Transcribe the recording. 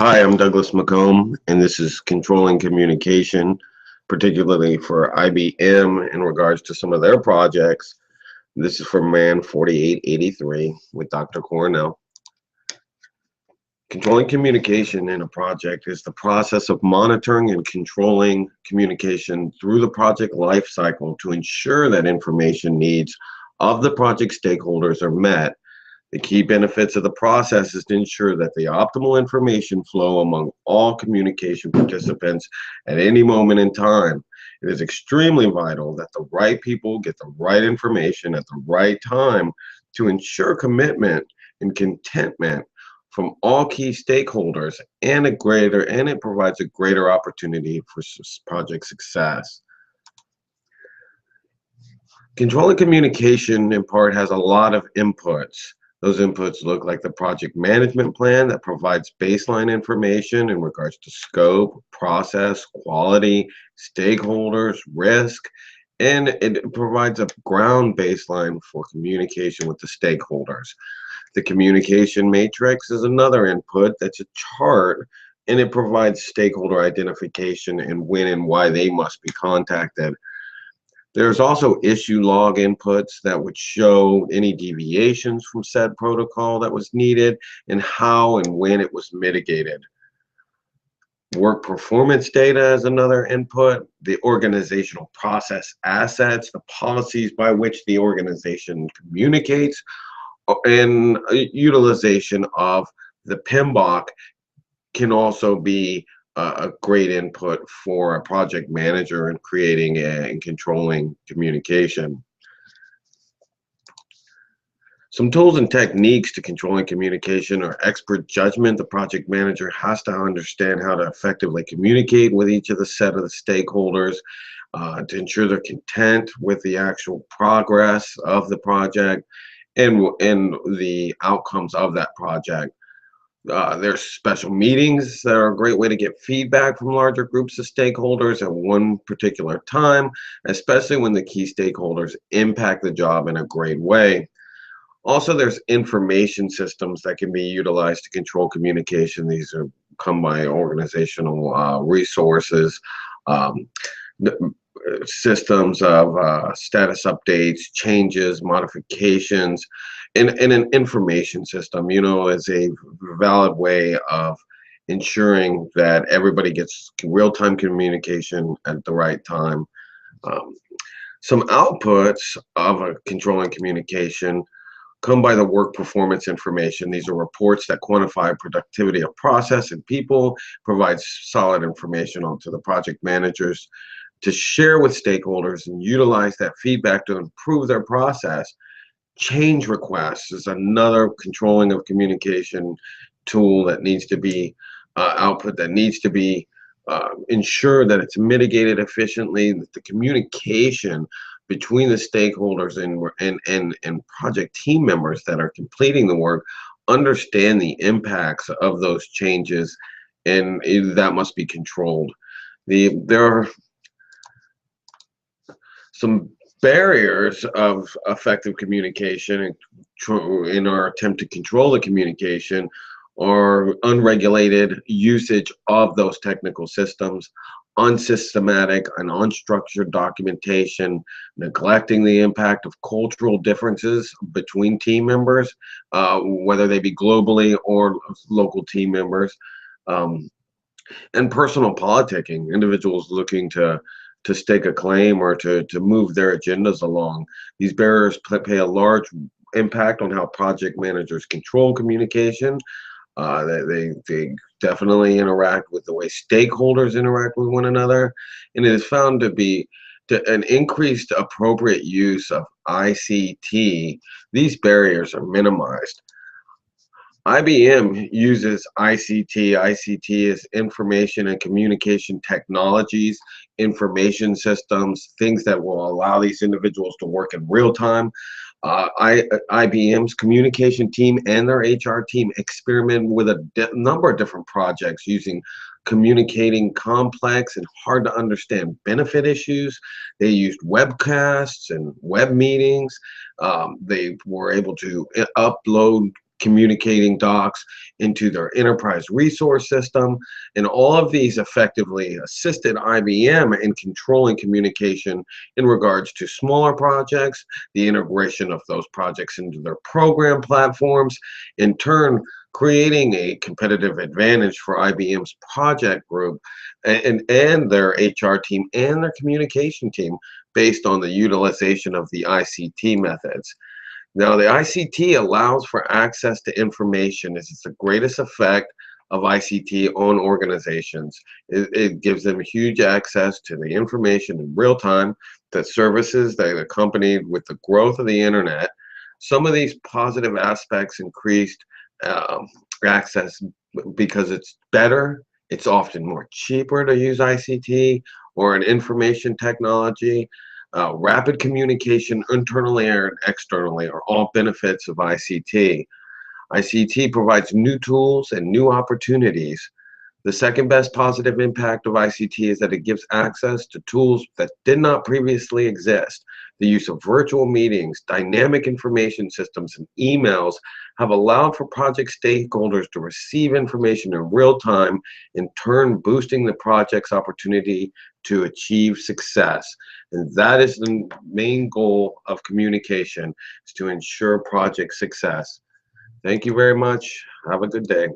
Hi, I'm Douglas McComb, and this is Controlling Communication, particularly for IBM in regards to some of their projects. This is for MAN 4883 with Dr. Cornell. Controlling communication in a project is the process of monitoring and controlling communication through the project lifecycle to ensure that information needs of the project stakeholders are met. The key benefits of the process is to ensure that the optimal information flow among all communication participants at any moment in time. It is extremely vital that the right people get the right information at the right time to ensure commitment and contentment from all key stakeholders and it provides a greater opportunity for project success. Controlling communication in part has a lot of inputs. Those inputs look like the project management plan that provides baseline information in regards to scope, process, quality, stakeholders, risk, and it provides a ground baseline for communication with the stakeholders. The communication matrix is another input that's a chart, and it provides stakeholder identification and when and why they must be contacted. There's also issue log inputs that would show any deviations from said protocol that was needed and how and when it was mitigated. Work performance data is another input. The organizational process assets, the policies by which the organization communicates, and utilization of the PMBOK can also be a great input for a project manager in creating and controlling communication. Some tools and techniques to controlling communication are expert judgment. The project manager has to understand how to effectively communicate with each of the set of the stakeholders to ensure they're content with the actual progress of the project and the outcomes of that project. There's special meetings that are a great way to get feedback from larger groups of stakeholders at one particular time, especially when the key stakeholders impact the job in a great way. Also, there's information systems that can be utilized to control communication. These are come by organizational resources, um, systems of status updates, changes, modifications, and an information system, is a valid way of ensuring that everybody gets real-time communication at the right time. Um, some outputs of a controlling communication come by the work performance information. These are reports that quantify productivity of process and people, provides solid information onto the project managers to share with stakeholders and utilize that feedback to improve their process. Change requests is another controlling of communication tool that needs to be output that needs to be ensure that it's mitigated efficiently, that the communication between the stakeholders and project team members that are completing the work understand the impacts of those changes, and that must be controlled. There are some barriers of effective communication in our attempt to control the communication are unregulated usage of those technical systems, unsystematic and unstructured documentation, neglecting the impact of cultural differences between team members, whether they be globally or local team members, um, and personal politicking, individuals looking to stake a claim or to move their agendas along. These barriers play a large impact on how project managers control communication. They definitely interact with the way stakeholders interact with one another, and it is found to be an increased appropriate use of ICT. These barriers are minimized. IBM uses ICT. ICT is information and communication technologies, information systems, things that will allow these individuals to work in real time. IBM's communication team and their HR team experiment with a number of different projects using communicating complex and hard to understand benefit issues. They used webcasts and web meetings. They were able to upload communicating docs into their enterprise resource system. And all of these effectively assisted IBM in controlling communication in regards to smaller projects, the integration of those projects into their program platforms, in turn creating a competitive advantage for IBM's project group and their HR team and their communication team based on the utilization of the ICT methods. Now, the ICT allows for access to information. This is the greatest effect of ICT on organizations. It gives them huge access to the information in real time, the services that accompanied with the growth of the internet. Some of these positive aspects increased um, access because it's better. It's often more cheaper to use ICT or an information technology. Rapid communication internally and externally are all benefits of ICT. ICT provides new tools and new opportunities. The second best positive impact of ICT is that it gives access to tools that did not previously exist. The use of virtual meetings, dynamic information systems, and emails have allowed for project stakeholders to receive information in real time, in turn boosting the project's opportunity to achieve success. And that is the main goal of communication, is to ensure project success. Thank you very much. Have a good day.